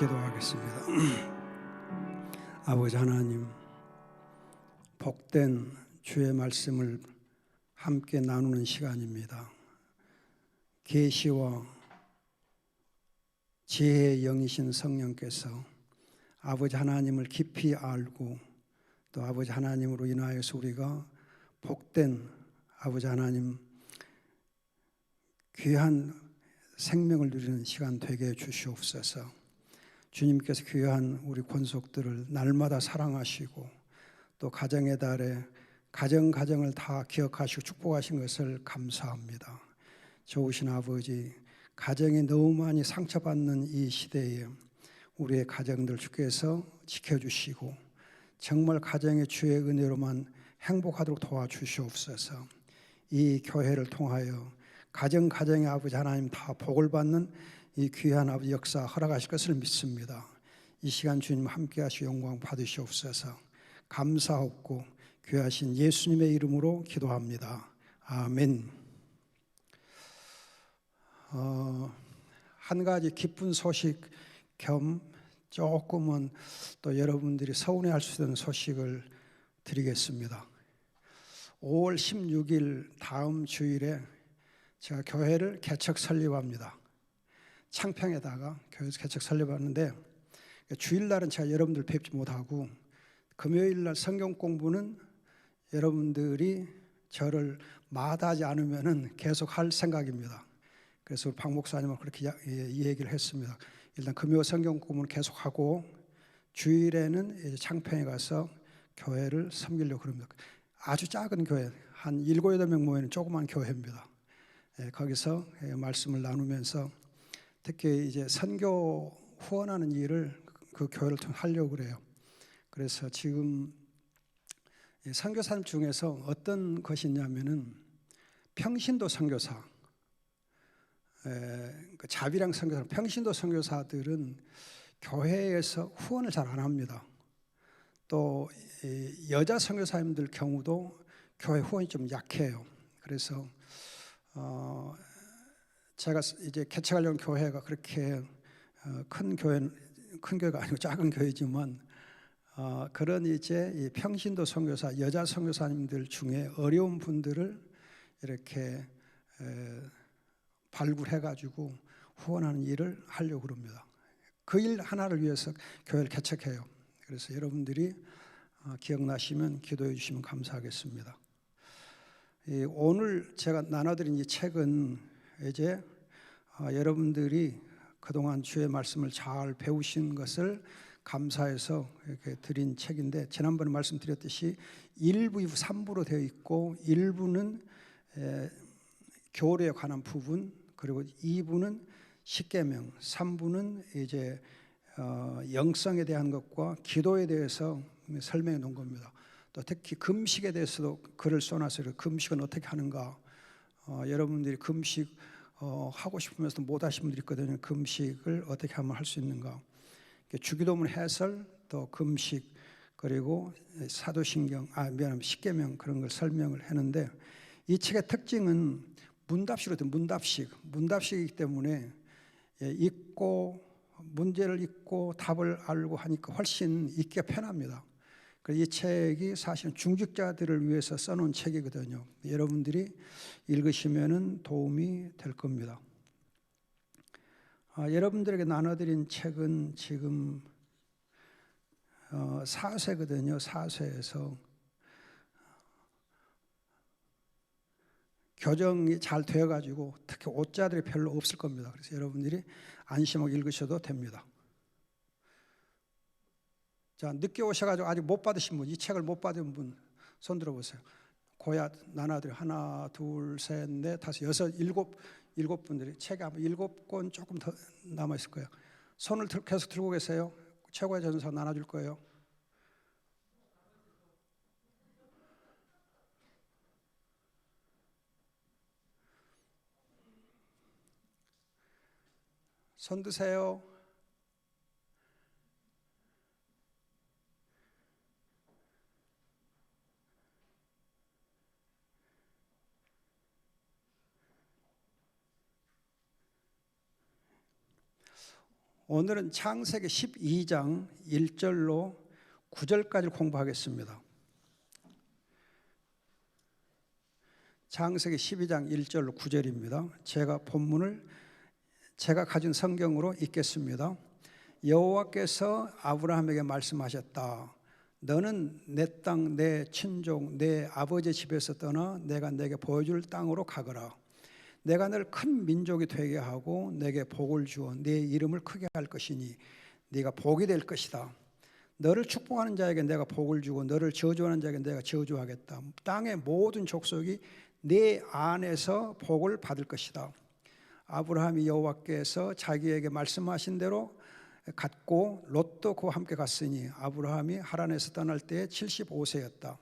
기도하겠습니다. 아버지 하나님, 복된 주의 말씀을 함께 나누는 시간입니다. 계시와 지혜의 영이신 성령께서 아버지 하나님을 깊이 알고 또 아버지 하나님으로 인하여서 우리가 복된 아버지 하나님 귀한 생명을 누리는 시간 되게 해 주시옵소서. 주님께서 귀한 우리 권속들을 날마다 사랑하시고 또 가정의 달에 가정을 다 기억하시고 축복하신 것을 감사합니다. 좋으신 아버지, 가정이 너무 많이 상처받는 이 시대에 우리의 가정들 주께서 지켜주시고 정말 가정의 주의 은혜로만 행복하도록 도와주시옵소서. 이 교회를 통하여 가정의 아버지 하나님 다 복을 받는 이 귀한 아버지 역사 허락하실 것을 믿습니다. 이 시간 주님 함께 하시고 영광 받으시옵소서. 감사하고 귀하신 예수님의 이름으로 기도합니다. 아멘. 한 가지 기쁜 소식 겸 조금은 또 여러분들이 서운해할 수 있는 소식을 드리겠습니다. 5월 16일 다음 주일에 제가 교회를 개척 설립합니다. 창평에다가 교회에서 개척 설립하는데 주일날은 제가 여러분들 뵙지 못하고 금요일날 성경 공부는 여러분들이 저를 마다하지 않으면 계속 할 생각입니다. 그래서 우리 박 목사님은 그렇게 이 얘기를 했습니다. 일단 금요 성경 공부는 계속하고 주일에는 이제 창평에 가서 교회를 섬기려고 합니다. 아주 작은 교회, 한 7, 8명 모이는 조그만 교회입니다. 거기서 말씀을 나누면서 특히 이제 선교 후원하는 일을 그 교회를 통해 하려고 그래요. 그래서 지금 선교사님 중에서 어떤 것이 있냐면은 평신도 선교사, 자비랑 선교사, 평신도 선교사들은 교회에서 후원을 잘 안 합니다. 또 여자 선교사님들 경우도 교회 후원이 좀 약해요. 그래서 제가 이제 개척하려는 교회가 그렇게 큰 교회가 아니고 작은 교회지만 그런 이제 이 평신도 선교사, 여자 선교사님들 중에 어려운 분들을 이렇게 발굴해가지고 후원하는 일을 하려고 합니다. 그 일 하나를 위해서 교회를 개척해요. 그래서 여러분들이 기억나시면 기도해 주시면 감사하겠습니다. 오늘 제가 나눠드린 이 책은 이제 여러분들이 그동안 주의 말씀을 잘 배우신 것을 감사해서 이렇게 드린 책인데, 지난번에 말씀드렸듯이 1부, 2부, 3부로 되어 있고 1부는 교리에 관한 부분, 그리고 2부는 십계명, 3부는 이제 영성에 대한 것과 기도에 대해서 설명해 놓은 겁니다. 또 특히 금식에 대해서도 글을 써놨어요. 금식은 어떻게 하는가? 여러분들이 금식 하고 싶으면서도 못 하신 분들이 있거든요. 금식을 어떻게 하면 할 수 있는가? 주기도문 해설, 또 금식, 그리고 사도신경, 십계명 그런 걸 설명을 했는데, 이 책의 특징은 문답식으로 문답식이기 때문에 읽고 문제를 읽고 답을 알고 하니까 훨씬 읽기가 편합니다. 이 책이 사실은 중직자들을 위해서 써놓은 책이거든요. 여러분들이 읽으시면 도움이 될 겁니다. 여러분들에게 나눠드린 책은 지금 4쇄거든요. 4쇄에서 교정이 잘 되어가지고 특히 오자들이 별로 없을 겁니다. 그래서 여러분들이 안심하고 읽으셔도 됩니다. 자, 늦게 오셔가지고 아직 못 받으신 분, 이 책을 못 받은 분 손 들어보세요. 고야 나눠드려. 하나, 둘, 셋, 넷, 다섯, 여섯, 일곱 분들이 책이 아마 7권 조금 더 남아 있을 거예요. 손을 계속 들고 계세요. 최고의 전서 나눠줄 거예요. 손 드세요. 오늘은 창세기 12장 1절로 9절까지 공부하겠습니다. 창세기 12장 1절로 9절입니다. 제가 가진 성경으로 읽겠습니다. 여호와께서 아브라함에게 말씀하셨다. 너는 내 땅, 내 친족, 내 아버지 집에서 떠나 내가 내게 보여줄 땅으로 가거라. 내가 너를 큰 민족이 되게 하고 내게 복을 주어 네 이름을 크게 할 것이니 네가 복이 될 것이다. 너를 축복하는 자에게 내가 복을 주고 너를 저주하는 자에게 내가 저주하겠다. 땅의 모든 족속이 네 안에서 복을 받을 것이다. 아브라함이 여호와께서 자기에게 말씀하신 대로 갔고 롯도 그와 함께 갔으니 아브라함이 하란에서 떠날 때에 75세였다.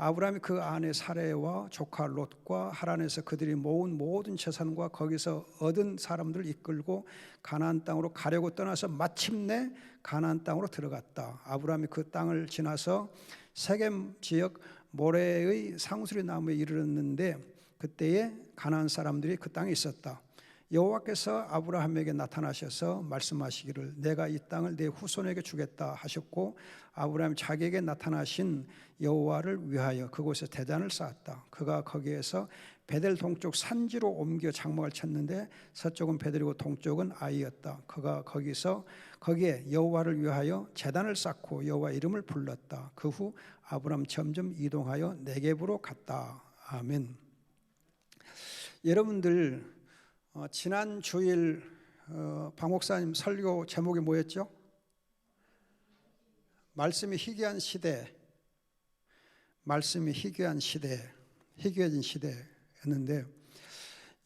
아브라함이 그 아내 사레와 조카 롯과 하란에서 그들이 모은 모든 재산과 거기서 얻은 사람들을 이끌고 가나안 땅으로 가려고 떠나서 마침내 가나안 땅으로 들어갔다. 아브라함이 그 땅을 지나서 세겜 지역 모레의 상수리 나무에 이르렀는데 그때에 가나안 사람들이 그 땅에 있었다. 여호와께서 아브라함에게 나타나셔서 말씀하시기를 내가 이 땅을 내 후손에게 주겠다 하셨고 아브라함이 자기에게 나타나신 여호와를 위하여 그곳에 대단을 쌓았다. 그가 거기에서 베델 동쪽 산지로 옮겨 장막을 쳤는데 서쪽은 베델이고 동쪽은 아이였다. 그가 거기에 여호와를 위하여 제단을 쌓고 여호와 이름을 불렀다. 그 후 아브라함 점점 이동하여 네겝으로 갔다. 아멘. 여러분들 지난 주일 박 목사님 설교 제목이 뭐였죠? 말씀이 희귀한 시대, 말씀이 희귀한 시대, 희귀해진 시대였는데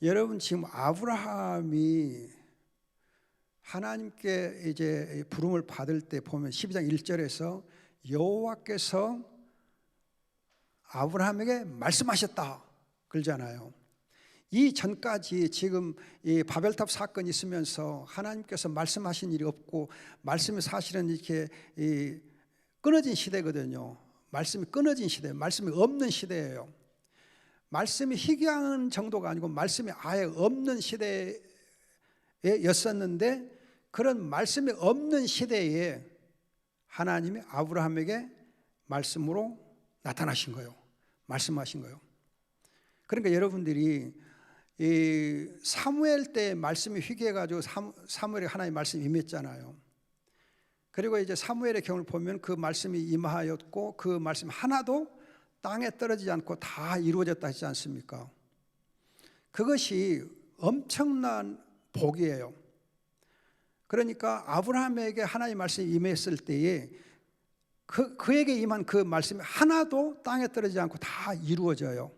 여러분 지금 아브라함이 하나님께 이제 부름을 받을 때 보면 12장 1절에서 여호와께서 아브라함에게 말씀하셨다 그러잖아요. 이 전까지 지금 이 바벨탑 사건이 있으면서 하나님께서 말씀하신 일이 없고 말씀이 사실은 이렇게 끊어진 시대거든요. 말씀이 끊어진 시대, 말씀이 없는 시대예요. 말씀이 희귀한 정도가 아니고 말씀이 아예 없는 시대였었는데 그런 말씀이 없는 시대에 하나님이 아브라함에게 말씀으로 나타나신 거예요. 말씀하신 거예요. 그러니까 여러분들이 이 사무엘 때 말씀이 희귀해가지고 사무엘에 하나님의 말씀이 임했잖아요. 그리고 이제 사무엘의 경우를 보면 그 말씀이 임하였고 그 말씀 하나도 땅에 떨어지지 않고 다 이루어졌다 하지 않습니까? 그것이 엄청난 복이에요. 그러니까 아브라함에게 하나님의 말씀이 임했을 때에 그에게 임한 그 말씀이 하나도 땅에 떨어지지 않고 다 이루어져요.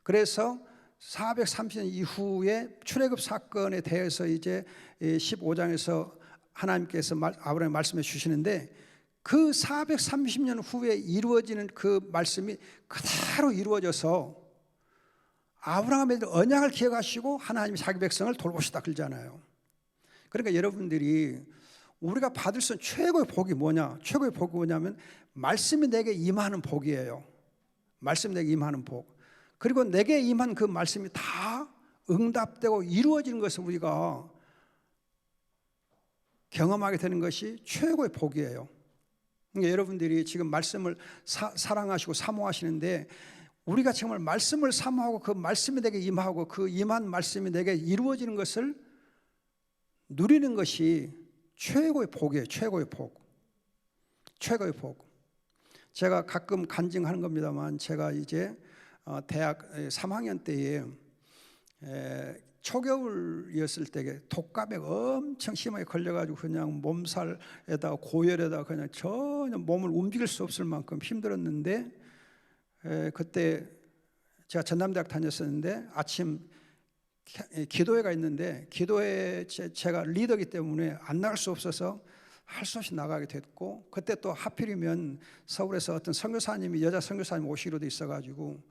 그래서 430년 이후에 출애굽 사건에 대해서 이제 15장에서 하나님께서 아브라함에게 말씀해 주시는데 그 430년 후에 이루어지는 그 말씀이 그대로 이루어져서 아브라함의 언약을 기억하시고 하나님이 자기 백성을 돌보시다 그러잖아요. 그러니까 여러분들이 우리가 받을 수 있는 최고의 복이 뭐냐? 최고의 복이 뭐냐면 말씀이 내게 임하는 복이에요. 말씀이 내게 임하는 복. 그리고 내게 임한 그 말씀이 다 응답되고 이루어지는 것을 우리가 경험하게 되는 것이 최고의 복이에요. 그러니까 여러분들이 지금 말씀을 사랑하시고 사모하시는데 우리가 정말 말씀을 사모하고 그 말씀이 내게 임하고 그 임한 말씀이 내게 이루어지는 것을 누리는 것이 최고의 복이에요. 최고의 복. 최고의 복. 제가 가끔 간증하는 겁니다만 제가 이제 대학 3학년 때에 초겨울이었을 때 독감에 엄청 심하게 걸려가지고 그냥 몸살에다가 고열에다가 그냥 전혀 몸을 움직일 수 없을 만큼 힘들었는데 그때 제가 전남대학 다녔었는데 아침 기도회가 있는데 기도회 제가 리더이기 때문에 안 나갈 수 없어서 할 수 없이 나가게 됐고 그때 또 하필이면 서울에서 어떤 선교사님이 여자 선교사님 오시기로 돼 있어가지고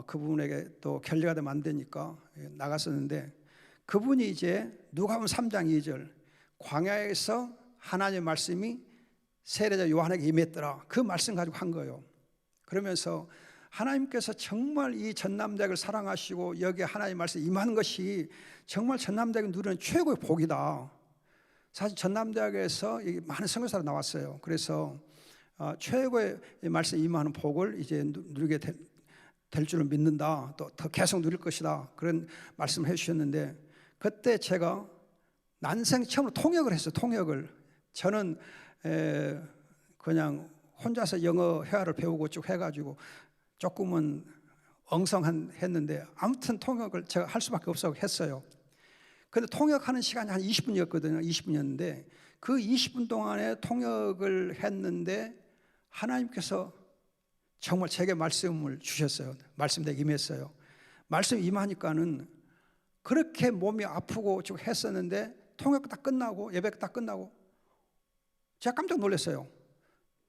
그분에게 또 결례가 되면 안 되니까 나갔었는데 그분이 이제 누가복음 3장 2절 광야에서 하나님의 말씀이 세례자 요한에게 임했더라 그 말씀 가지고 한 거예요. 그러면서 하나님께서 정말 이 전남대학을 사랑하시고 여기에 하나님의 말씀이 임하는 것이 정말 전남대학이 누리는 최고의 복이다. 사실 전남대학에서 많은 선교사가 나왔어요. 그래서 최고의 말씀 임하는 복을 이제 누리게 될 줄을 믿는다. 또 더 계속 누릴 것이다. 그런 말씀을 해주셨는데, 그때 제가 난생 처음으로 통역을 했어요. 통역을. 저는 그냥 혼자서 영어 회화를 배우고 쭉 해가지고 조금은 엉성했는데, 아무튼 통역을 제가 할 수밖에 없어서 했어요. 근데 통역하는 시간이 한 20분이었거든요. 20분이었는데 그 20분 동안에 통역을 했는데 하나님께서 정말 제게 말씀을 주셨어요. 말씀 내게 임했어요. 말씀 임하니까는 그렇게 몸이 아프고 쭉 했었는데 통역 다 끝나고 예배 다 끝나고 제가 깜짝 놀랐어요.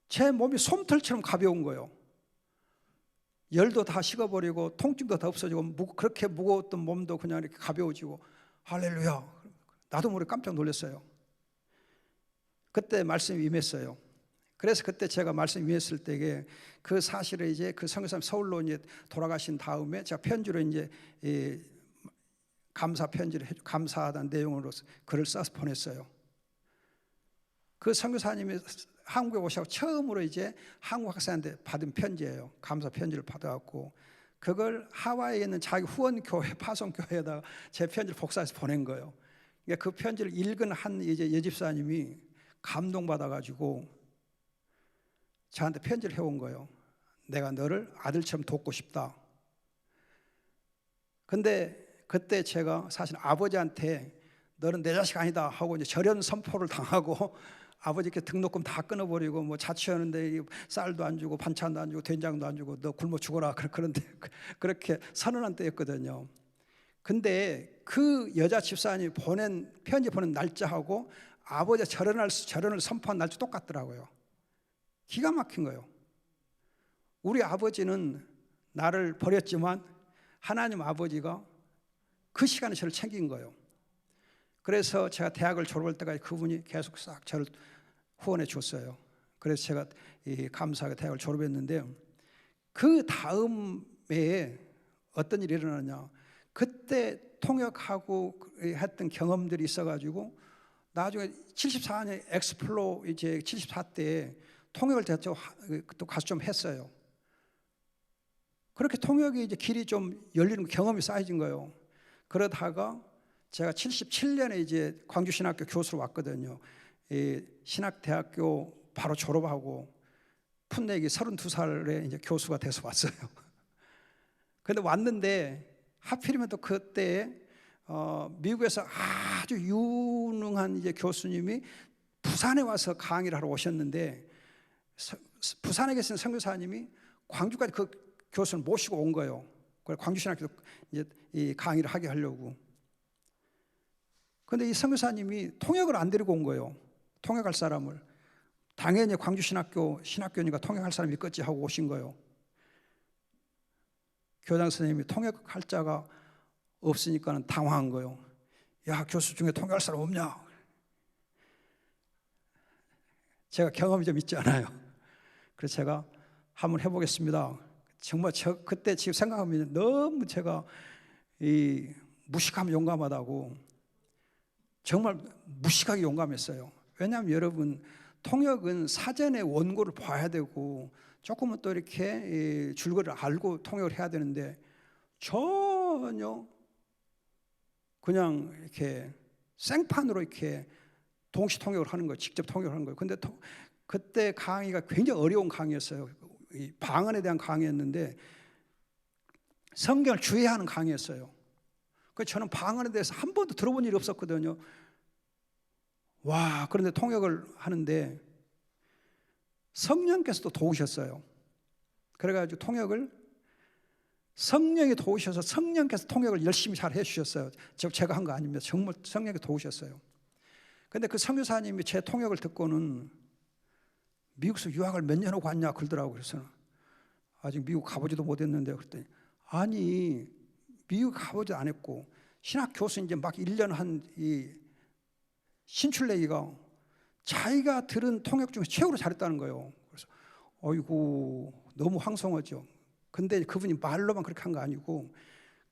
제 몸이 솜털처럼 가벼운 거예요. 열도 다 식어버리고 통증도 다 없어지고 그렇게 무거웠던 몸도 그냥 이렇게 가벼워지고, 할렐루야. 나도 모르게 깜짝 놀랐어요. 그때 말씀이 임했어요. 그래서 그때 제가 말씀 임했을 때에 그 사실을 이제 그 선교사님 서울로 이제 돌아가신 다음에 제가 편지로 이제 감사 편지를 감사하다는 내용으로 글을 써서 보냈어요. 그 선교사님이 한국에 오셔서 처음으로 이제 한국 학생한테 받은 편지예요. 감사 편지를 받아갖고 그걸 하와이에 있는 자기 후원교회 파송교회에다가 제 편지를 복사해서 보낸 거예요. 그러니까 그 편지를 읽은 한 이제 여집사님이 감동받아가지고 저한테 편지를 해온 거예요. 내가 너를 아들처럼 돕고 싶다. 근데 그때 제가 사실 아버지한테 너는 내 자식 아니다 하고 이제 절연 선포를 당하고 아버지께 등록금 다 끊어버리고 뭐 자취하는데 쌀도 안 주고 반찬도 안 주고 된장도 안 주고 너 굶어 죽어라 그런데 그렇게 선언한 때였거든요. 근데 그 여자 집사님이 보낸 편지 보낸 날짜하고 아버지가 절연을 선포한 날짜 똑같더라고요. 기가 막힌 거예요. 우리 아버지는 나를 버렸지만 하나님 아버지가 그 시간에 저를 챙긴 거예요. 그래서 제가 대학을 졸업할 때까지 그분이 계속 싹 저를 후원해 줬어요. 그래서 제가 감사하게 대학을 졸업했는데 그 다음 해에 어떤 일이 일어나냐, 그때 통역하고 했던 경험들이 있어가지고 나중에 74년 엑스플로 이제 74때 통역을 또 가서 좀 했어요. 그렇게 통역이 이제 길이 좀 열리는 경험이 쌓여진 거예요. 그러다가 제가 77년에 이제 광주신학교 교수로 왔거든요. 신학대학교 바로 졸업하고 풋내기 32살에 이제 교수가 돼서 왔어요. 근데 왔는데 하필이면 또 그때 미국에서 아주 유능한 이제 교수님이 부산에 와서 강의를 하러 오셨는데 부산에 계신 선교사님이 광주까지 그 교수를 모시고 온 거예요. 광주신학교 이제 이 강의를 하게 하려고. 그런데 이 선교사님이 통역을 안 데리고 온 거예요. 통역할 사람을. 당연히 신학교니까 통역할 사람이 있겠지 하고 오신 거예요. 교장 선생님이 통역할 자가 없으니까 당황한 거예요. 야, 교수 중에 통역할 사람 없냐? 제가 경험이 좀 있잖아요. 그래서 제가 한번 해보겠습니다. 정말 그때 지금 생각하면 너무 제가 무식하면 용감하다고, 정말 무식하게 용감했어요. 왜냐하면 여러분, 통역은 사전에 원고를 봐야 되고 조금은 또 이렇게 줄거리를 알고 통역을 해야 되는데 전혀 그냥 이렇게 생판으로 이렇게 동시 통역을 하는 거예요. 직접 통역을 하는 거예요. 근데 그때 강의가 굉장히 어려운 강의였어요. 이 방언에 대한 강의였는데 성경을 주의하는 강의였어요. 그래서 저는 방언에 대해서 한 번도 들어본 일이 없었거든요. 와, 그런데 통역을 하는데 성령께서도 도우셨어요. 그래가지고 통역을 성령이 도우셔서 성령께서 통역을 열심히 잘 해주셨어요. 제가 한 거 아닙니다. 정말 성령이 도우셨어요. 근데 그 선교사님이 제 통역을 듣고는 미국에서 유학을 몇 년 하고 왔냐 그러더라고요. 그래서 아직 미국 가보지도 못했는데 그랬더니 아니 미국 가보지도 안 했고 신학 교수 이제 막 1년 한 이 신출내기가 자기가 들은 통역 중에 최고로 잘했다는 거예요. 그래서 어이구 너무 황송하죠. 근데 그분이 말로만 그렇게 한 거 아니고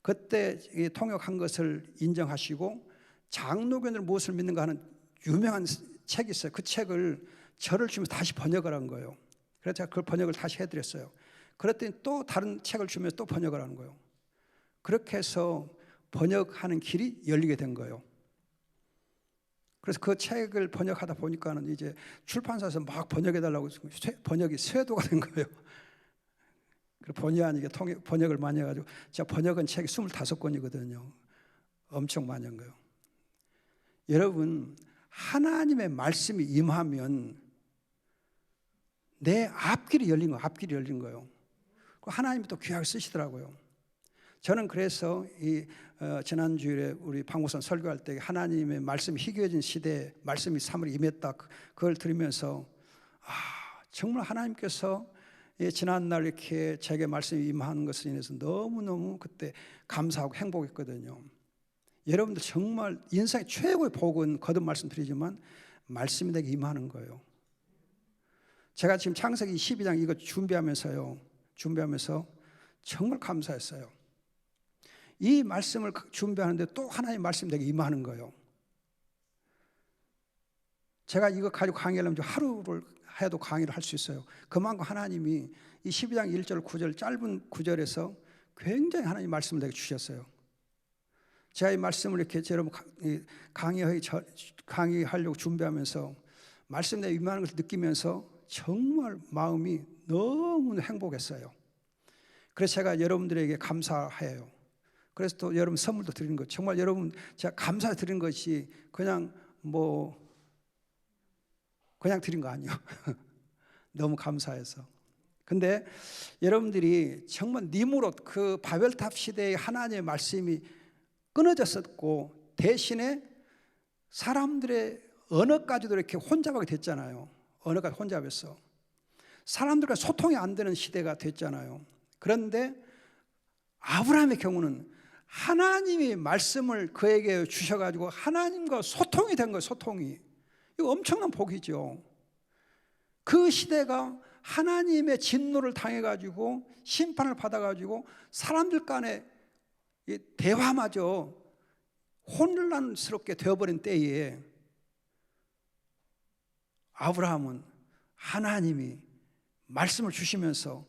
그때 통역한 것을 인정하시고 장로교인을 무엇을 믿는가 하는 유명한 책이 있어요. 그 책을 저를 주면서 다시 번역을 한 거예요. 그래서 제가 그걸 번역을 다시 해드렸어요. 그랬더니 또 다른 책을 주면서 또 번역을 하는 거예요. 그렇게 해서 번역하는 길이 열리게 된 거예요. 그래서 그 책을 번역하다 보니까는 이제 출판사에서 막 번역해달라고 번역이 쇄도가 된 거예요. 본의 아니게 번역을 많이 해가지고 제가 번역한 책이 25권이거든요. 엄청 많이 한 거예요. 여러분, 하나님의 말씀이 임하면 내 앞길이 열린 거예요. 앞길이 열린 거예요. 하나님이 또 귀하게 쓰시더라고요. 저는 그래서 지난주에 우리 방구선 설교할 때 하나님의 말씀이 희귀해진 시대에 말씀이 사물에 임했다, 그걸 들으면서 정말 하나님께서 지난날 이렇게 제게 말씀이 임하는 것을 인해서 너무너무 그때 감사하고 행복했거든요. 여러분들 정말 인생의 최고의 복은 거듭 말씀드리지만 말씀이 내게 임하는 거예요. 제가 지금 창세기 12장 이거 준비하면서 정말 감사했어요. 이 말씀을 준비하는데 또 하나님의 말씀이 내게 임하는 거예요. 제가 이거 가지고 강의를 하면 하루를 해도 강의를 할 수 있어요. 그만큼 하나님이 이 12장 1절 9절 짧은 구절에서 굉장히 하나님 말씀을 내게 주셨어요. 제가 이 말씀을 이렇게 여러분 강의하려고 준비하면서 말씀 내게 임하는 것을 느끼면서 정말 마음이 너무 행복했어요. 그래서 제가 여러분들에게 감사해요. 그래서 또 여러분 선물도 드리는 것, 정말 여러분 제가 감사 드리는 것이 그냥 드린 거 아니에요. 너무 감사해서. 근데 여러분들이 정말 니무롯 그 바벨탑 시대의 하나님의 말씀이 끊어졌었고 대신에 사람들의 언어까지도 이렇게 혼잡하게 됐잖아요. 언어가 혼잡했어. 사람들과 소통이 안 되는 시대가 됐잖아요. 그런데 아브라함의 경우는 하나님이 말씀을 그에게 주셔가지고 하나님과 소통이 된 거예요. 소통이. 이거 엄청난 복이죠. 그 시대가 하나님의 진노를 당해가지고 심판을 받아가지고 사람들 간의 대화마저 혼란스럽게 되어버린 때에 아브라함은 하나님이 말씀을 주시면서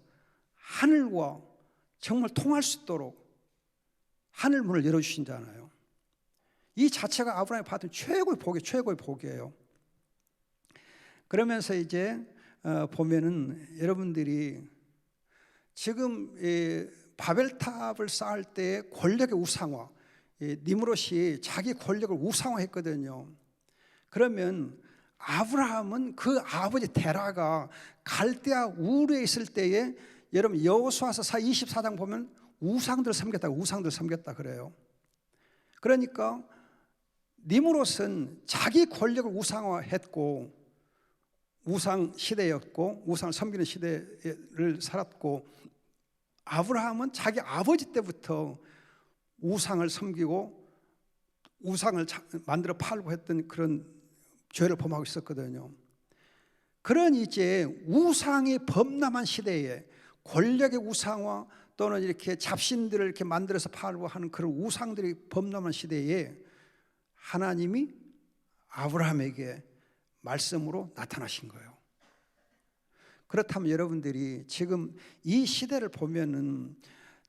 하늘과 정말 통할 수 있도록 하늘 문을 열어주신잖아요. 이 자체가 아브라함이 받은 최고의 복이에요. 그러면서 이제 보면은 여러분들이 지금 바벨탑을 쌓을 때 권력의 우상화, 니므롯이 자기 권력을 우상화했거든요. 그러면 아브라함은 그 아버지 데라가 갈대아 우르에 있을 때에 여러분 여호수아서 24장 보면 우상들 섬겼다 그래요. 그러니까 니므롯은 자기 권력을 우상화했고 우상 시대였고 우상을 섬기는 시대를 살았고 아브라함은 자기 아버지 때부터 우상을 섬기고 우상을 만들어 팔고 했던 그런 죄를 범하고 있었거든요. 그런 이제 우상이 범람한 시대에 권력의 우상화 또는 이렇게 잡신들을 이렇게 만들어서 팔고 하는 그런 우상들이 범람한 시대에 하나님이 아브라함에게 말씀으로 나타나신 거예요. 그렇다면 여러분들이 지금 이 시대를 보면은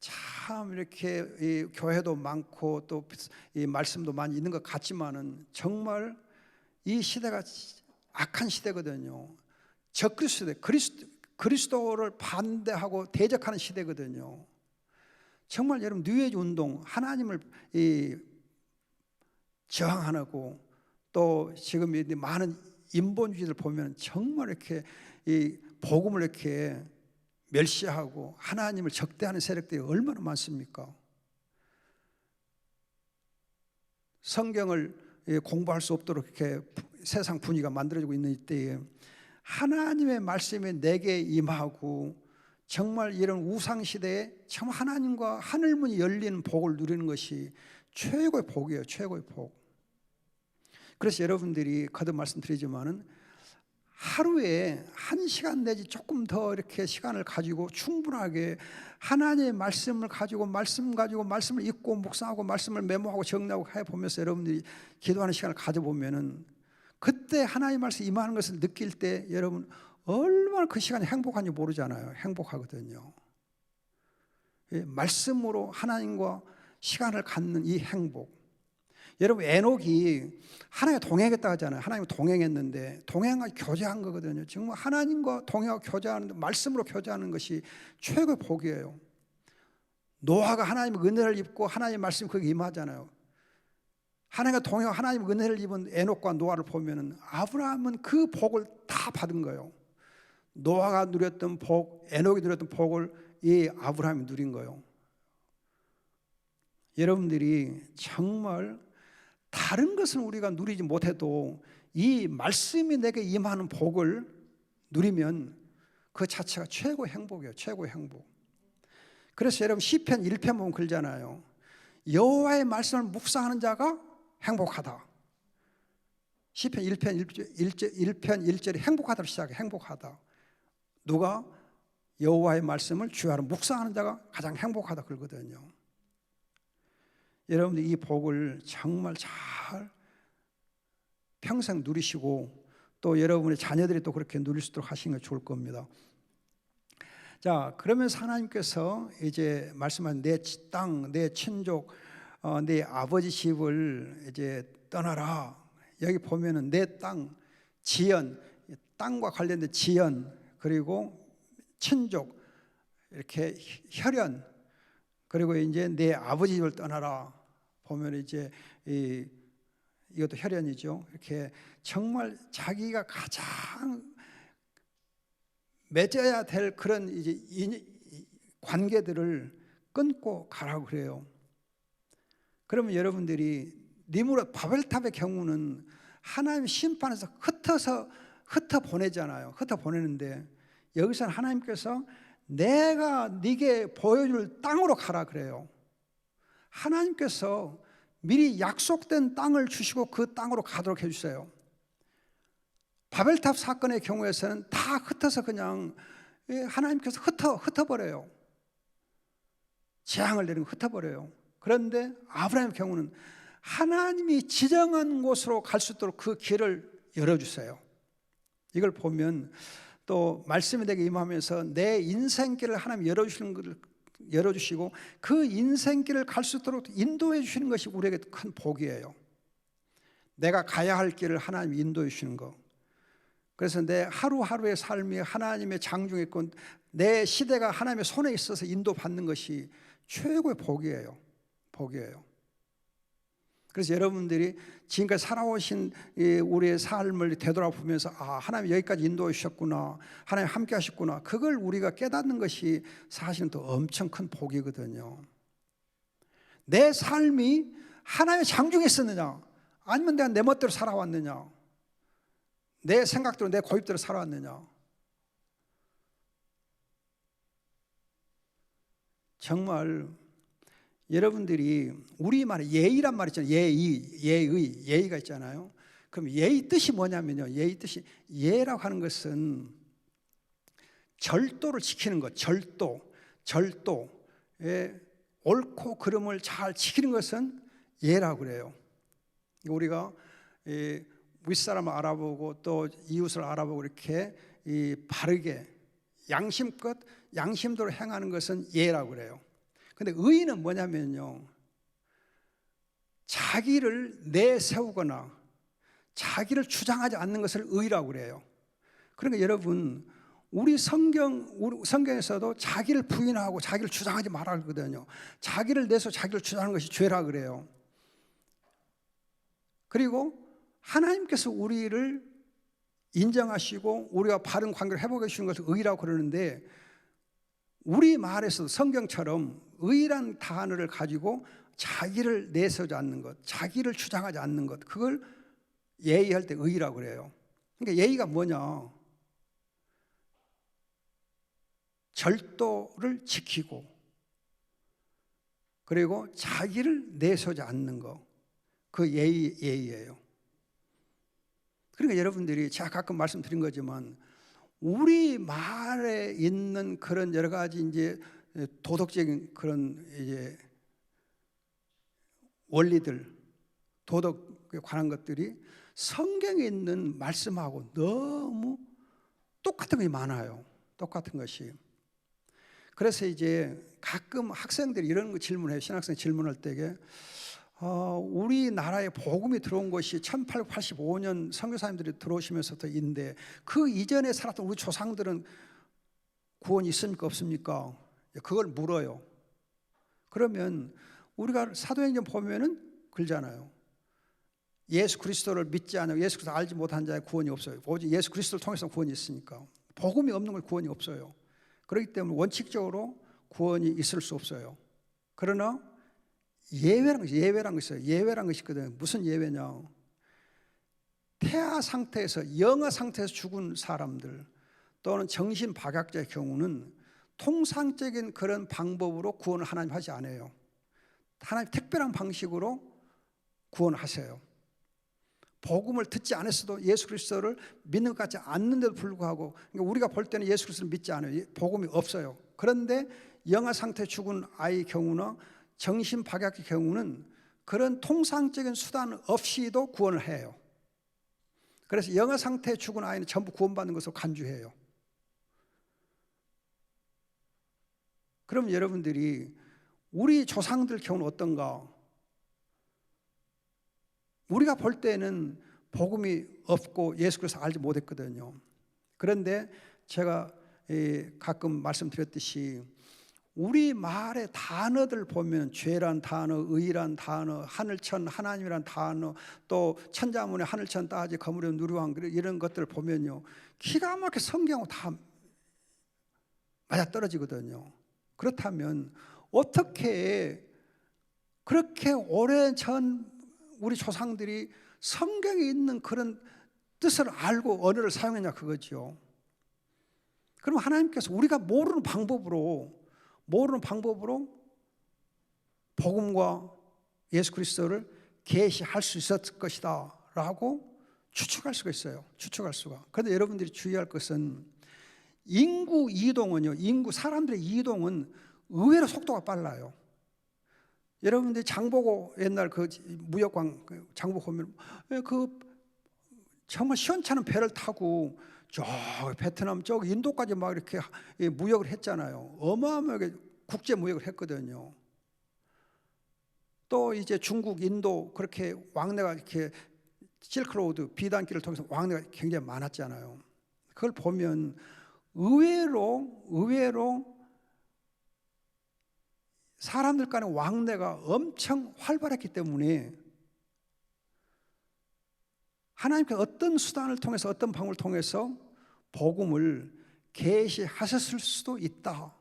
참 이렇게 이 교회도 많고 또 이 말씀도 많이 있는 것 같지만은 정말 이 시대가 악한 시대거든요. 적그리스도 시대, 그리스도를 반대하고 대적하는 시대거든요. 정말 여러분 뉴에이지 운동, 하나님을 저항하고 또 지금 많은 인본주의를 보면 정말 이렇게 이 복음을 이렇게 멸시하고 하나님을 적대하는 세력들이 얼마나 많습니까? 성경을 공부할 수 없도록 이렇게 세상 분위기가 만들어지고 있는 이때에 하나님의 말씀이 내게 임하고 정말 이런 우상 시대에 참 하나님과 하늘문이 열리는 복을 누리는 것이 최고의 복이에요. 최고의 복. 그래서 여러분들이 거듭 말씀드리지만은 하루에 1시간 내지 조금 더 이렇게 시간을 가지고 충분하게 하나님의 말씀을 가지고 말씀을 읽고 묵상하고 말씀을 메모하고 정리하고 해보면서 여러분들이 기도하는 시간을 가져보면은 그때 하나님의 말씀 임하는 것을 느낄 때 여러분 얼마나 그 시간이 행복한지 모르잖아요. 행복하거든요. 말씀으로 하나님과 시간을 갖는 이 행복. 여러분 에녹이 하나님과 동행했다 하잖아요. 하나님과 동행했는데 동행과 교제한 거거든요. 정말 하나님과 동행하고 교제하는, 말씀으로 교제하는 것이 최고의 복이에요. 노아가 하나님의 은혜를 입고 하나님의 말씀이 거기 임하잖아요. 하나님과 동행하고 하나님의 은혜를 입은 에녹과 노아를 보면은 아브라함은 그 복을 다 받은 거예요. 노아가 누렸던 복, 에녹이 누렸던 복을 이 아브라함이 누린 거예요. 여러분들이 정말 다른 것은 우리가 누리지 못해도 이 말씀이 내게 임하는 복을 누리면 그 자체가 최고의 행복이에요. 최고의 행복. 그래서 여러분 시편 1편 보면 그러잖아요. 여호와의 말씀을 묵상하는 자가 행복하다. 시편 1편 1절에 행복하다로 시작해. 행복하다. 누가 여호와의 말씀을 주야로 묵상하는 자가 가장 행복하다 그러거든요. 여러분들 이 복을 정말 잘 평생 누리시고 또 여러분의 자녀들이 또 그렇게 누릴 수 있도록 하시는 게 좋을 겁니다. 자, 그러면서 하나님께서 이제 말씀한 내 땅, 내 친족, 내 아버지 집을 이제 떠나라. 여기 보면은 내 땅, 지연, 땅과 관련된 지연, 그리고 친족, 이렇게 혈연, 그리고 이제 내 아버지 집을 떠나라. 보면 이제 이것도 혈연이죠. 이렇게 정말 자기가 가장 맺어야 될 그런 이제 관계들을 끊고 가라고 그래요. 그러면 여러분들이 니므롯 바벨탑의 경우는 하나님 심판에서 흩어 보내잖아요. 흩어 보내는데 여기서는 하나님께서 내가 네게 보여줄 땅으로 가라 그래요. 하나님께서 미리 약속된 땅을 주시고 그 땅으로 가도록 해주세요. 바벨탑 사건의 경우에서는 다 흩어서 그냥 하나님께서 흩어버려요. 재앙을 내리고 흩어버려요. 그런데 아브라함의 경우는 하나님이 지정한 곳으로 갈 수 있도록 그 길을 열어주세요. 이걸 보면 또 말씀이 내게 임하면서 내 인생길을 하나님 열어주시고 그 인생길을 갈 수 있도록 인도해 주시는 것이 우리에게 큰 복이에요. 내가 가야 할 길을 하나님이 인도해 주시는 거. 그래서 내 하루하루의 삶이 하나님의 장중에 있고 내 시대가 하나님의 손에 있어서 인도받는 것이 최고의 복이에요. 복이에요. 그래서 여러분들이 지금까지 살아오신 우리의 삶을 되돌아보면서 아, 하나님 여기까지 인도해 주셨구나, 하나님 함께 하셨구나, 그걸 우리가 깨닫는 것이 사실은 또 엄청 큰 복이거든요. 내 삶이 하나님의 장중에 있었느냐, 아니면 내가 내 멋대로 살아왔느냐, 내 생각대로 내 고집대로 살아왔느냐. 정말 여러분들이 우리말에 예의란 말 있잖아요. 예의가 있잖아요. 그럼 예의 뜻이 뭐냐면요, 예의 뜻이, 예라고 하는 것은 절도를 지키는 것. 절도 옳고 그름을 잘 지키는 것은 예라고 그래요. 우리가 윗사람을 알아보고 또 이웃을 알아보고 이렇게 바르게 양심껏 양심대로 행하는 것은 예라고 그래요. 근데 의의는 뭐냐면요, 자기를 내세우거나 자기를 주장하지 않는 것을 의의라고 그래요. 그러니까 여러분, 우리 성경에서도 자기를 부인하고 자기를 주장하지 말라 그러거든요. 자기를 내서 자기를 주장하는 것이 죄라 그래요. 그리고 하나님께서 우리를 인정하시고 우리가 바른 관계를 회복해 주시는 것을 의의라고 그러는데, 우리 말에서 성경처럼 의의란 단어를 가지고 자기를 내세우지 않는 것, 자기를 주장하지 않는 것, 그걸 예의할 때 의의라고 그래요. 그러니까 예의가 뭐냐, 절도를 지키고 그리고 자기를 내세우지 않는 것, 그 예의예요. 그러니까 여러분들이 제가 가끔 말씀드린 거지만 우리 말에 있는 그런 여러 가지 이제 도덕적인 그런 이제 원리들, 도덕에 관한 것들이 성경에 있는 말씀하고 너무 똑같은 것이 많아요. 똑같은 것이. 그래서 이제 가끔 학생들이 이런 거 질문해요. 신학생 질문할 때에 우리나라에 복음이 들어온 것이 1885년 선교사님들이 들어오시면서부터인데 그 이전에 살았던 우리 조상들은 구원이 있습니까 없습니까? 그걸 물어요. 그러면 우리가 사도행전 보면은 그러잖아요. 예수 그리스도를 믿지 않고 예수 그리스도를 알지 못한 자의 구원이 없어요. 오직 예수 그리스도를 통해서 구원이 있으니까. 복음이 없는 걸 구원이 없어요. 그렇기 때문에 원칙적으로 구원이 있을 수 없어요. 그러나 예외란 것이 있어요. 예외란 것이 있거든요. 무슨 예외냐? 태아 상태에서, 영아 상태에서 죽은 사람들 또는 정신 박약자의 경우는 통상적인 그런 방법으로 구원을 하나님 하지 않아요. 하나님 특별한 방식으로 구원하세요. 복음을 듣지 않았어도 예수 그리스도를 믿는 것 같지 않는데도 불구하고, 그러니까 우리가 볼 때는 예수 그리스도를 믿지 않아요. 복음이 없어요. 그런데 영아 상태 죽은 아이의 경우나 정신 박약의 경우는 그런 통상적인 수단 없이도 구원을 해요. 그래서 영아 상태에 죽은 아이는 전부 구원받는 것으로 간주해요. 그럼 여러분들이 우리 조상들 경우는 어떤가? 우리가 볼 때는 복음이 없고 예수 그리스도를 알지 못했거든요. 그런데 제가 가끔 말씀드렸듯이 우리 말의 단어들 보면 죄란 단어, 의란 단어, 하늘천, 하나님이란 단어, 또 천자문의 하늘천, 따지, 거무려, 누리왕 이런 것들을 보면요, 기가 막히게 성경하고 다 맞아떨어지거든요. 그렇다면 어떻게 그렇게 오랜 전 우리 조상들이 성경에 있는 그런 뜻을 알고 언어를 사용했냐 그거죠. 그럼 하나님께서 우리가 모르는 방법으로 복음과 예수 그리스도를 계시할 수 있었을 것이다 라고 추측할 수가 있어요. 추측할 수가. 그런데 여러분들이 주의할 것은 인구 이동은요, 사람들의 이동은 의외로 속도가 빨라요. 여러분들이 장보고 옛날 그 무역광 장보고 보면 그 정말 시원찮은 배를 타고 저 베트남 쪽 인도까지 막 이렇게 무역을 했잖아요. 어마어마하게 국제 무역을 했거든요. 또 이제 중국, 인도 그렇게 왕래가 이렇게 실크로드 비단길을 통해서 왕래가 굉장히 많았잖아요. 그걸 보면 의외로 사람들 간의 왕래가 엄청 활발했기 때문에 하나님께 어떤 수단을 통해서 어떤 방법을 통해서 복음을 계시하셨을 수도 있다.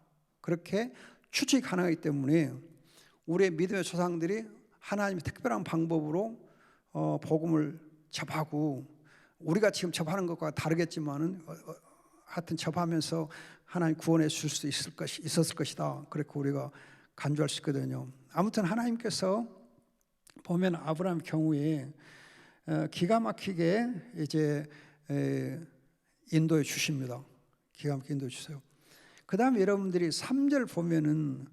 그렇게 추측이 가능하기 때문에 우리의 믿음의 조상들이 하나님의 특별한 방법으로 복음을 접하고 우리가 지금 접하는 것과 다르겠지만은 하여튼 접하면서 하나님 구원해 줄 수 있었을 것이다. 그렇게 우리가 간주할 수 있거든요. 아무튼 하나님께서 보면 아브라함 경우에 기가 막히게 이제 인도해 주십니다. 기가 막히게 인도해 주세요. 그 다음에 여러분들이 3절 보면은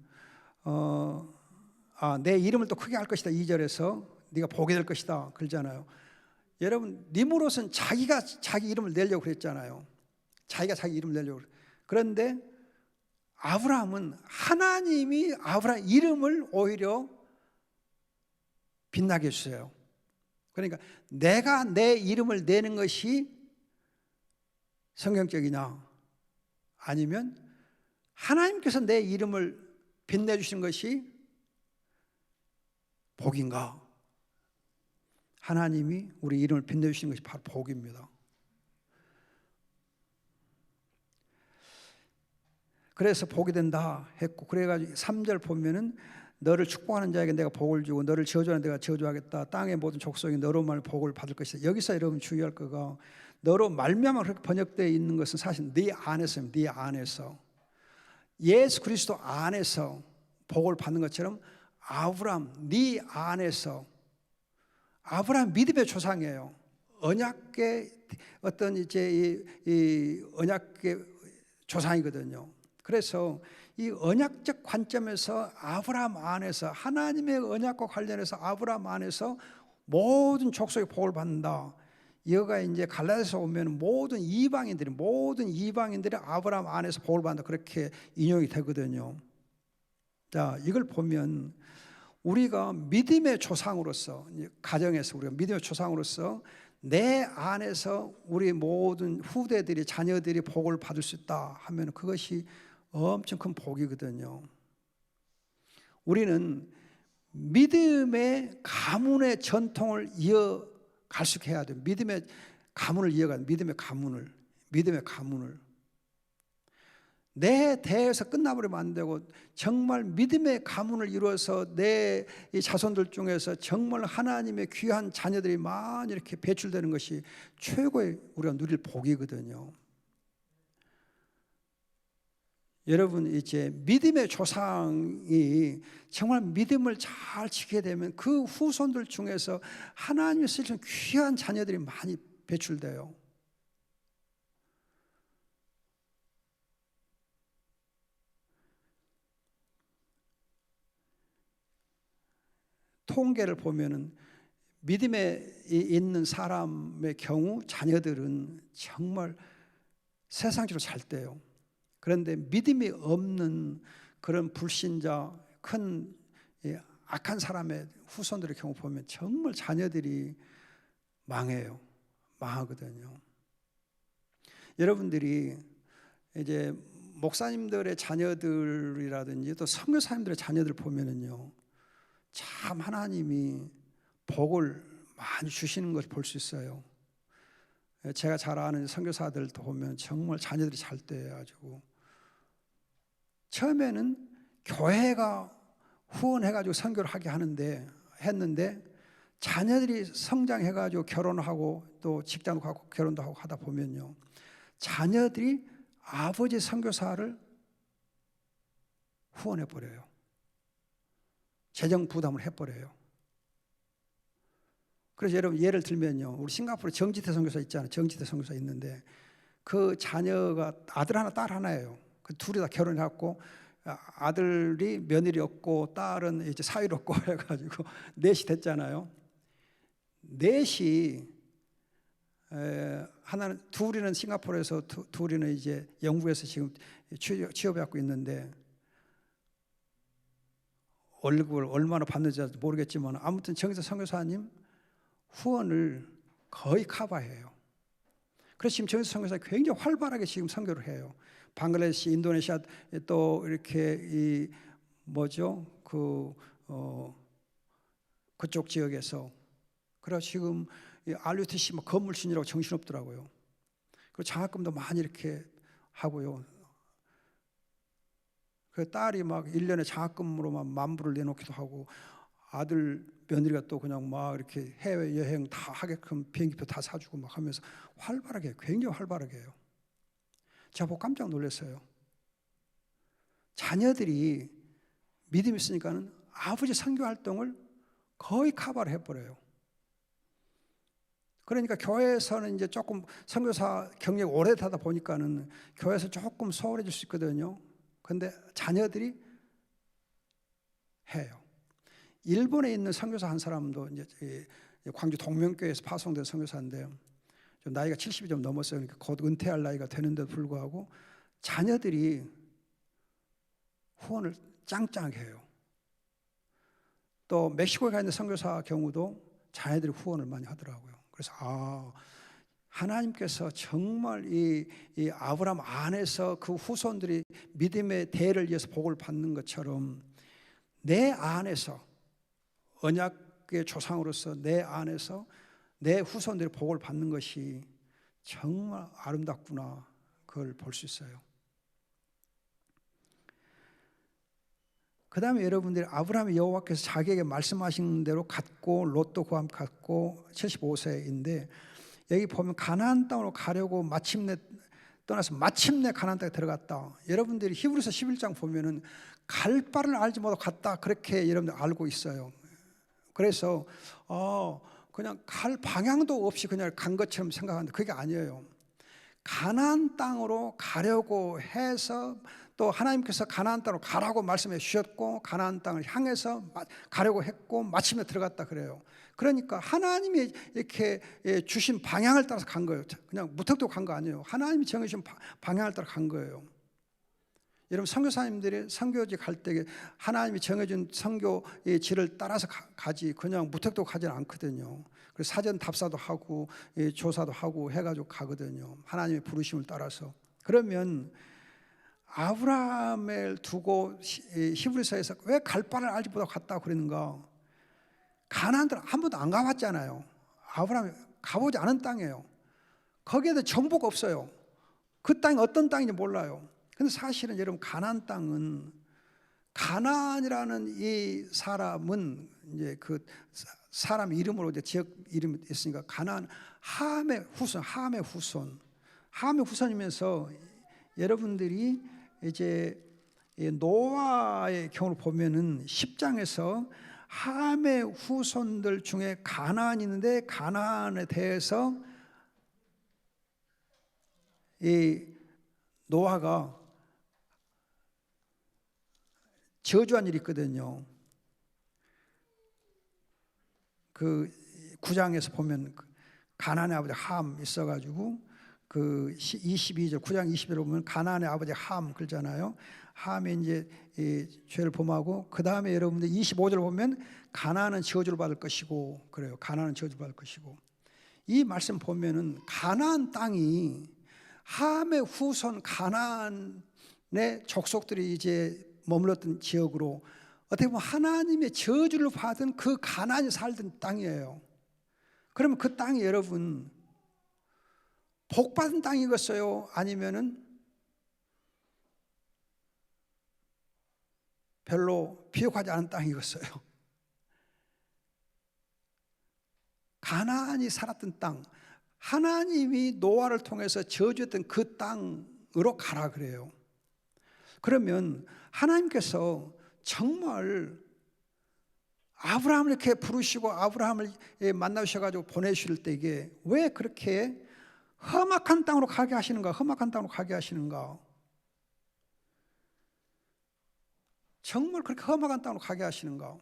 내 이름을 또 크게 할 것이다. 2절에서 네가 복이 될 것이다 그러잖아요. 여러분 니므롯은 자기가 자기 이름을 내려고 그랬잖아요. 자기가 자기 이름을 내려고. 그런데 아브라함은 하나님이 아브라함 이름을 오히려 빛나게 해주세요. 그러니까 내가 내 이름을 내는 것이 성경적이냐 아니면 하나님께서 내 이름을 빛내주신 것이 복인가? 하나님이 우리 이름을 빛내주신 것이 바로 복입니다. 그래서 복이 된다 했고, 그래가지고 3절 보면은 너를 축복하는 자에게 내가 복을 주고 너를 저주하는 내가 저주하겠다. 땅의 모든 족속이 너로 말미암아 복을 받을 것이다. 여기서 여러분 주의할 거가 너로 말미암아 그렇게 번역되어 있는 것은 사실 네 안에서입니다. 네 안에서 예수 그리스도 안에서 복을 받는 것처럼 아브라함 네 안에서 아브라함 믿음의 조상이에요. 언약계 어떤 이제 이 언약계 조상이거든요. 그래서 이 언약적 관점에서 아브라함 안에서 하나님의 언약과 관련해서 아브라함 안에서 모든 족속의 복을 받는다. 이거가 이제 갈라디아서 오면 모든 이방인들이 아브라함 안에서 복을 받는다 그렇게 인용이 되거든요. 자, 이걸 보면 우리가 믿음의 조상으로서, 가정에서 우리가 믿음의 조상으로서 내 안에서 우리 모든 후대들이, 자녀들이 복을 받을 수 있다 하면 그것이 엄청 큰 복이거든요. 우리는 믿음의 가문의 전통을 이어갈 수 있게 해야 돼요. 믿음의 가문을 이어가는, 믿음의 가문을 내 대에서 끝나버리면 안 되고 정말 믿음의 가문을 이루어서 내 이 자손들 중에서 정말 하나님의 귀한 자녀들이 많이 이렇게 배출되는 것이 최고의 우리가 누릴 복이거든요. 여러분, 이제 믿음의 조상이 정말 믿음을 잘 지키게 되면 그 후손들 중에서 하나님이 쓰시는 귀한 자녀들이 많이 배출돼요. 통계를 보면은 믿음에 있는 사람의 경우 자녀들은 정말 세상적으로 잘 돼요. 그런데 믿음이 없는 그런 불신자, 큰 악한 사람의 후손들의 경우 보면 정말 자녀들이 망하거든요. 여러분들이 이제 목사님들의 자녀들이라든지 또 선교사님들의 자녀들 보면은요, 참 하나님이 복을 많이 주시는 것을 볼 수 있어요. 제가 잘 아는 선교사들도 보면 정말 자녀들이 잘 돼가지고 처음에는 교회가 후원해가지고 선교를 하게 했는데 자녀들이 성장해가지고 결혼하고 또 직장도 가고 결혼도 하고 하다 보면요, 자녀들이 아버지 선교사를 후원해버려요. 재정 부담을 해버려요. 그래서 여러분 예를 들면요, 우리 싱가포르 정지태 선교사 있잖아요. 정지태 선교사 있는데 그 자녀가 아들 하나 딸 하나예요. 그 둘이 다 결혼해갖고 아들이 며느리 없고 딸은 이제 사위를 없고 해가지고 넷이 됐잖아요. 넷이 하나는 둘이는 싱가포르에서 둘이는 이제 영국에서 지금 취업해갖고 있는데 월급을 얼마나 받는지 모르겠지만 아무튼 정의사 선교사님 후원을 거의 커버해요. 그래서 지금 정의사 선교사 굉장히 활발하게 지금 선교를 해요. 방글라데시, 인도네시아 또 이렇게 그쪽 지역에서 그래서 지금 RUTC 건물 신이라고 정신없더라고요. 그리고 장학금도 많이 이렇게 하고요. 그 딸이 막 1년에 장학금으로만 10,000불을 내놓기도 하고 아들 며느리가 또 그냥 막 이렇게 해외 여행 다 하게끔 비행기표 다 사주고 막 하면서 활발하게, 굉장히 활발하게 해요. 제가 보고 깜짝 놀랐어요. 자녀들이 믿음이 있으니까는 아버지 선교 활동을 거의 커버를 해버려요. 그러니까 교회에서는 이제 조금 선교사 경력이 오래되다 보니까는 교회에서 조금 소홀해질 수 있거든요. 그런데 자녀들이 해요. 일본에 있는 선교사 한 사람도 이제 광주 동명교회에서 파송된 선교사인데요. 좀 나이가 70이 좀 넘었어요. 그러니까 곧 은퇴할 나이가 되는데도 불구하고 자녀들이 후원을 짱짱하게 해요. 또 멕시코에 가 있는 선교사 경우도 자녀들이 후원을 많이 하더라고요. 그래서 하나님께서 정말 이 아브라함 안에서 그 후손들이 믿음의 대를 위해서 복을 받는 것처럼 내 안에서 언약의 조상으로서 내 안에서 내 후손들이 복을 받는 것이 정말 아름답구나, 그걸 볼 수 있어요. 그 다음에 여러분들이 아브라함이 여호와께서 자기에게 말씀하신 대로 갔고 롯도 그와 함께 갔고 75세인데 여기 보면 가나안 땅으로 가려고 마침내 가나안 땅에 들어갔다. 여러분들이 히브리서 11장 보면은 갈 바를 알지 못하고 갔다, 그렇게 여러분들 알고 있어요. 그래서 그냥 갈 방향도 없이 그냥 간 것처럼 생각하는데 그게 아니에요. 가나안 땅으로 가려고 해서 또 하나님께서 가나안 땅으로 가라고 말씀해 주셨고 가나안 땅을 향해서 가려고 했고 마침내 들어갔다 그래요. 그러니까 하나님이 이렇게 주신 방향을 따라서 간 거예요. 그냥 무턱대고 간 거 아니에요. 하나님이 정해주신 방향을 따라 간 거예요. 여러분 선교사님들이 선교지 갈 때 하나님이 정해준 선교의 질을 따라서 가지 그냥 무턱대고 가지는 않거든요. 그래서 사전 답사도 하고 조사도 하고 해가지고 가거든요. 하나님의 부르심을 따라서. 그러면 아브라함을 두고 히브리서에서 왜 갈 바를 알지 못하고 갔다고 그러는가? 가나안들 한 번도 안 가봤잖아요. 아브라함이 가보지 않은 땅이에요. 거기에도 정보가 없어요. 그 땅이 어떤 땅인지 몰라요. 근데 사실은 여러분 가나안 땅은 가나안이라는 이 사람은 이제 그 사람 이름으로 이제 지역 이름이 있으니까 가나안 함의 후손이면서 여러분들이 이제 노아의 경우를 보면은 10장에서 함의 후손들 중에 가나안이 있는데 가나안에 대해서 이 노아가 저주한 일이 있거든요. 그 9장에서 보면 가나안의 아버지 함 있어가지고 그 22절 9장 20절에 보면 가나안의 아버지 함 그러잖아요. 함이 이제 이 죄를 범하고 그 다음에 여러분들 25절 보면 가나안은 저주를 받을 것이고 그래요. 가나안은 저주를 받을 것이고 이 말씀 보면은 가나안 땅이 함의 후손 가나안의 족속들이 이제 머물렀던 지역으로 어떻게 보면 하나님의 저주를 받은 그 가나안이 살던 땅이에요. 그러면 그 땅이 여러분 복받은 땅이겠어요? 아니면은 별로 비옥하지 않은 땅이겠어요? 가나안이 살았던 땅, 하나님이 노아를 통해서 저주했던 그 땅으로 가라 그래요. 그러면 하나님께서 정말 아브라함을 이렇게 부르시고 아브라함을 만나셔가지고 보내실 때 이게 왜 그렇게 험악한 땅으로 가게 하시는가? 험악한 땅으로 가게 하시는가? 정말 그렇게 험악한 땅으로 가게 하시는가?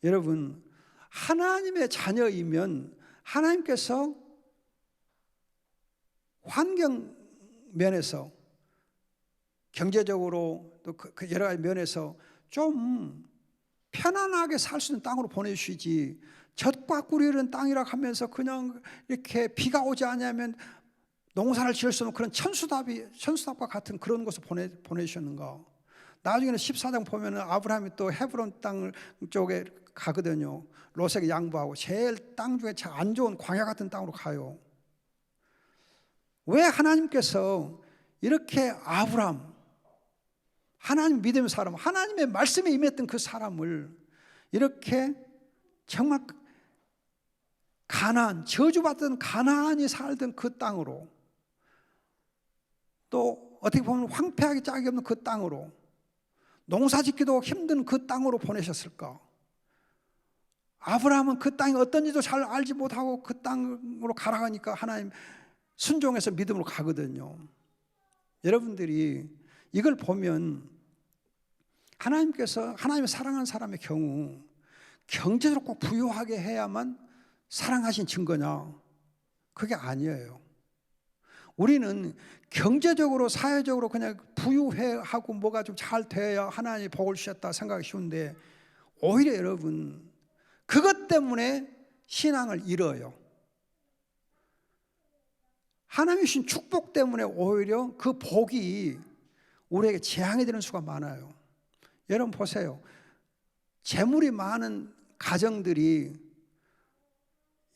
여러분 하나님의 자녀이면 하나님께서 환경 면에서 경제적으로 또 그 여러 가지 면에서 좀 편안하게 살 수 있는 땅으로 보내주시지 젖과 꿀이 흐르는 땅이라 하면서 그냥 이렇게 비가 오지 않으면 농사를 지을 수 없는 그런 천수답과 같은 그런 곳을 보내주셨는가? 나중에는 14장 보면 아브라함이 또 헤브론 땅 쪽에 가거든요. 롯에게 양보하고 제일 땅 중에 참 안 좋은 광야 같은 땅으로 가요. 왜 하나님께서 이렇게 아브라함 하나님 믿음의 사람, 하나님의 말씀에 임했던 그 사람을 이렇게 정말 가나안, 저주받던 가나안이 살던 그 땅으로 또 어떻게 보면 황폐하기 짝이 없는 그 땅으로 농사 짓기도 힘든 그 땅으로 보내셨을까? 아브라함은 그 땅이 어떤지도 잘 알지 못하고 그 땅으로 가라 하니까 하나님 순종해서 믿음으로 가거든요. 여러분들이 이걸 보면 하나님께서 하나님을 사랑하는 사람의 경우 경제적으로 꼭 부유하게 해야만 사랑하신 증거냐? 그게 아니에요. 우리는 경제적으로 사회적으로 그냥 부유하고 뭐가 좀 잘 돼야 하나님이 복을 주셨다 생각하기 쉬운데 오히려 여러분 그것 때문에 신앙을 잃어요. 하나님이 주신 축복 때문에 오히려 그 복이 우리에게 재앙이 되는 수가 많아요. 여러분 보세요. 재물이 많은 가정들이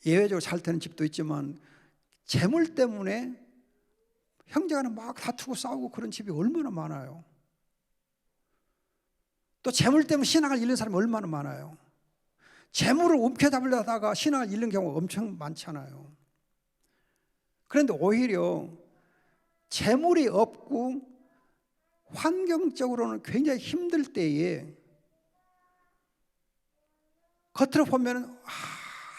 예외적으로 잘 되는 집도 있지만 재물 때문에 형제간에 막 다투고 싸우고 그런 집이 얼마나 많아요. 또 재물 때문에 신앙을 잃는 사람이 얼마나 많아요. 재물을 움켜잡으려 하다가 신앙을 잃는 경우가 엄청 많잖아요. 그런데 오히려 재물이 없고 환경적으로는 굉장히 힘들 때에 겉으로 보면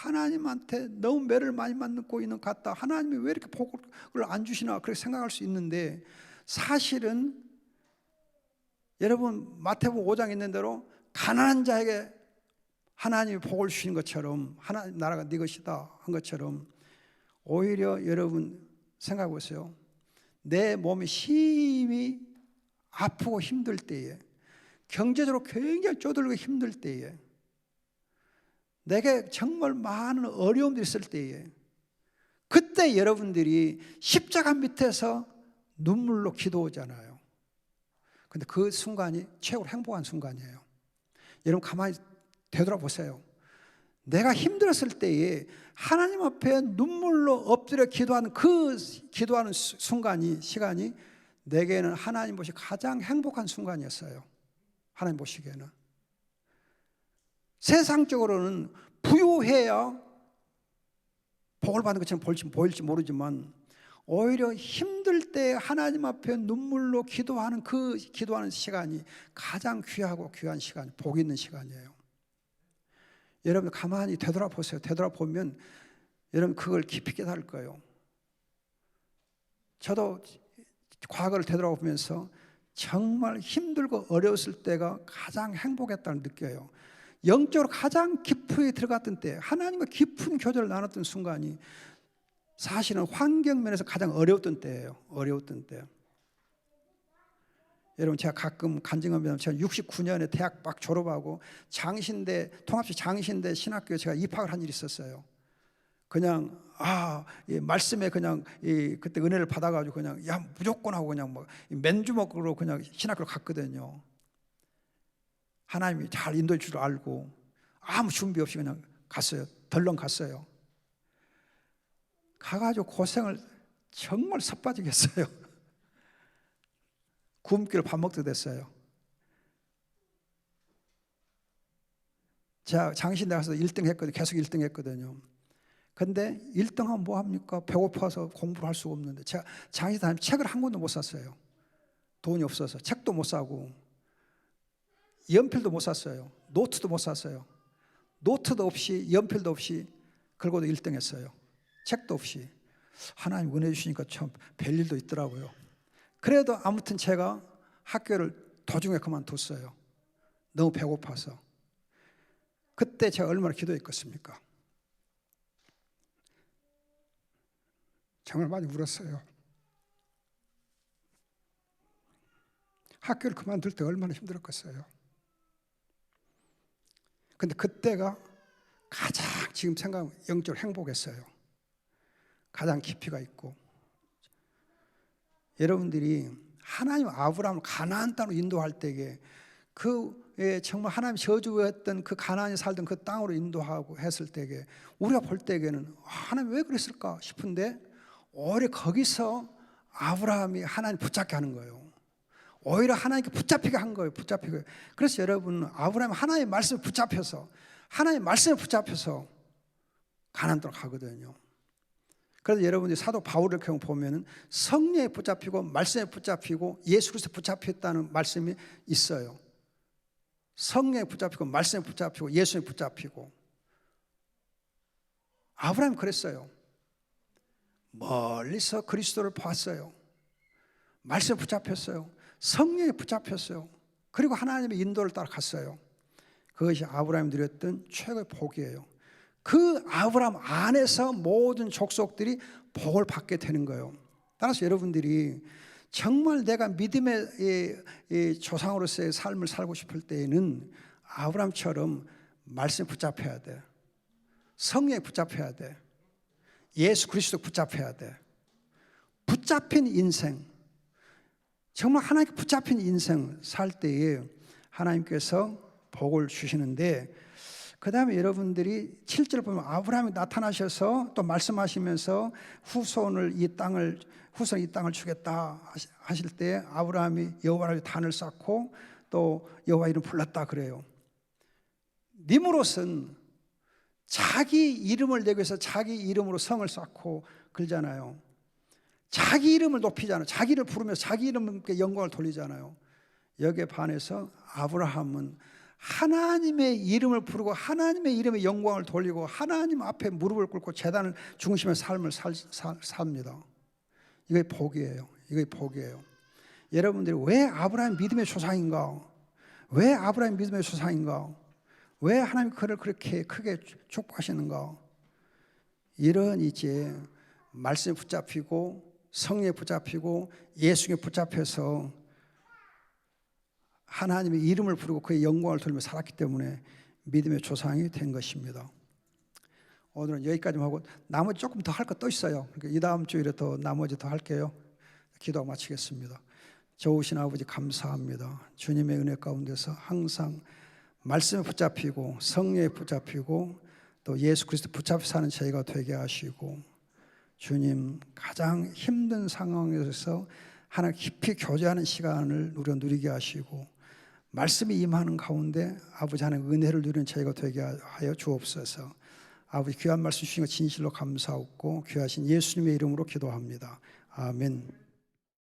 하나님한테 너무 매를 많이 맞고 있는 것 같다. 하나님이 왜 이렇게 복을 안 주시나 그렇게 생각할 수 있는데, 사실은 여러분 마태복음 5장에 있는 대로 가난한 자에게 하나님이 복을 주시는 것처럼, 하나님 나라가 네 것이다 한 것처럼, 오히려 여러분 생각해 보세요. 내 몸이 심히 아프고 힘들 때에, 경제적으로 굉장히 쪼들고 힘들 때에, 내게 정말 많은 어려움들이 있을 때에, 그때 여러분들이 십자가 밑에서 눈물로 기도하잖아요. 근데 그 순간이 최고로 행복한 순간이에요. 여러분 가만히 되돌아보세요. 내가 힘들었을 때에 하나님 앞에 눈물로 엎드려 기도하는 그 기도하는 시간이 내게는 하나님 보시 가장 행복한 순간이었어요. 하나님 보시기에는. 세상적으로는 부유해야 복을 받는 것처럼 보일지 모르지만, 오히려 힘들 때 하나님 앞에 눈물로 기도하는 그 기도하는 시간이 가장 귀하고 귀한 시간, 복 있는 시간이에요. 여러분 가만히 되돌아보세요. 되돌아보면 여러분 그걸 깊이 깨달을 거예요. 저도 과거를 되돌아보면서 정말 힘들고 어려웠을 때가 가장 행복했다는 느껴요. 영적으로 가장 깊이 들어갔던 때, 하나님과 깊은 교제를 나눴던 순간이 사실은 환경 면에서 가장 어려웠던 때예요. 어려웠던 때. 여러분 제가 가끔 간증하면, 제가 69년에 대학 막 졸업하고 장신대, 통합시 장신대 신학교에 제가 입학을 한 일이 있었어요. 그냥 말씀에 그냥 그때 은혜를 받아가지고 그냥 무조건 하고 그냥 뭐 맨주먹으로 그냥 신학교를 갔거든요. 하나님이 잘 인도해 줄 알고 아무 준비 없이 그냥 갔어요. 덜렁 갔어요. 가가지고 고생을 정말 섭빠지게 했어요. 굶기로 밥 먹게 됐어요. 제가 장신대 가서 1등 했거든요. 계속 1등 했거든요. 근데 1등하면 뭐 합니까? 배고파서 공부를 할 수가 없는데, 제가 장신대 다니면 책을 한 권도 못 샀어요. 돈이 없어서 책도 못 사고 연필도 못 샀어요. 노트도 못 샀어요. 노트도 없이 연필도 없이 그러고도 1등 했어요. 책도 없이. 하나님 은혜 주시니까 참 별일도 있더라고요. 그래도 아무튼 제가 학교를 도중에 그만뒀어요. 너무 배고파서. 그때 제가 얼마나 기도했겠습니까? 정말 많이 울었어요. 학교를 그만둘 때 얼마나 힘들었겠어요. 근데 그때가 가장 지금 생각하면 영적으로 행복했어요. 가장 깊이가 있고. 여러분들이 하나님 아브라함을 가나안 땅으로 인도할 때에 정말 하나님 저주했던 그 가나안에 살던 그 땅으로 인도하고 했을 때에 우리가 볼 때에는 하나님 왜 그랬을까 싶은데, 오히려 거기서 아브라함이 하나님 붙잡게 하는 거예요. 오히려 하나님께 붙잡히게 한 거예요. 붙잡히게. 그래서 여러분 아브라함이 하나님의 말씀에 붙잡혀서, 하나님의 말씀에 붙잡혀서 가나안 땅으로 가거든요. 그래서 여러분들이 사도 바울의 경우 보면은 성령에 붙잡히고 말씀에 붙잡히고 예수 그리스도에 붙잡혔다는 말씀이 있어요. 성령에 붙잡히고 말씀에 붙잡히고 예수에 붙잡히고. 아브라함이 그랬어요. 멀리서 그리스도를 봤어요. 말씀에 붙잡혔어요. 성령에 붙잡혔어요. 그리고 하나님의 인도를 따라갔어요. 그것이 아브라함이 누렸던 최고의 복이에요. 그 아브라함 안에서 모든 족속들이 복을 받게 되는 거예요. 따라서 여러분들이 정말 내가 믿음의 조상으로서의 삶을 살고 싶을 때에는 아브라함처럼 말씀에 붙잡혀야 돼. 성령에 붙잡혀야 돼. 예수 그리스도 붙잡혀야 돼. 붙잡힌 인생, 정말 하나님께 붙잡힌 인생 살 때에 하나님께서 복을 주시는데, 그 다음에 여러분들이 7절 보면 아브라함이 나타나셔서 또 말씀하시면서 후손을 이 땅을 주겠다 하실 때 아브라함이 여호와를 단을 쌓고 또 여호와 이름 불렀다 그래요. 니므롯은 자기 이름을 내기 위해서 자기 이름으로 성을 쌓고 그러잖아요. 자기 이름을 높이잖아요. 자기를 부르면서 자기 이름께 영광을 돌리잖아요. 여기에 반해서 아브라함은 하나님의 이름을 부르고 하나님의 이름의 영광을 돌리고 하나님 앞에 무릎을 꿇고 제단을 중심의 삶을 삽니다. 이게 복이에요. 이게 복이에요. 여러분들이 왜 아브라함 믿음의 조상인가? 왜 아브라함 믿음의 조상인가? 왜 하나님 그를 그렇게 크게 축복하시는가? 이런 이제 말씀에 붙잡히고 성령에 붙잡히고 예수에 붙잡혀서 하나님의 이름을 부르고 그의 영광을 돌리며 살았기 때문에 믿음의 조상이 된 것입니다. 오늘은 여기까지만 하고 나머지 조금 더 할 거 또 있어요. 그러니까 이 다음 주일에 더 나머지 더 할게요. 기도하고 마치겠습니다. 좋으신 아버지 감사합니다. 주님의 은혜 가운데서 항상 말씀에 붙잡히고 성령에 붙잡히고 또 예수 그리스도 붙잡혀 사는 저희가 되게 하시고 주님 가장 힘든 상황에서 하나님 깊이 교제하는 시간을 우리가 누리게 하시고 말씀이 임하는 가운데 아버지 하나님 은혜를 누리는 저희가 되게 하여 주옵소서. 아버지 귀한 말씀 주신 것 진실로 감사하고 귀하신 예수님의 이름으로 기도합니다. 아멘.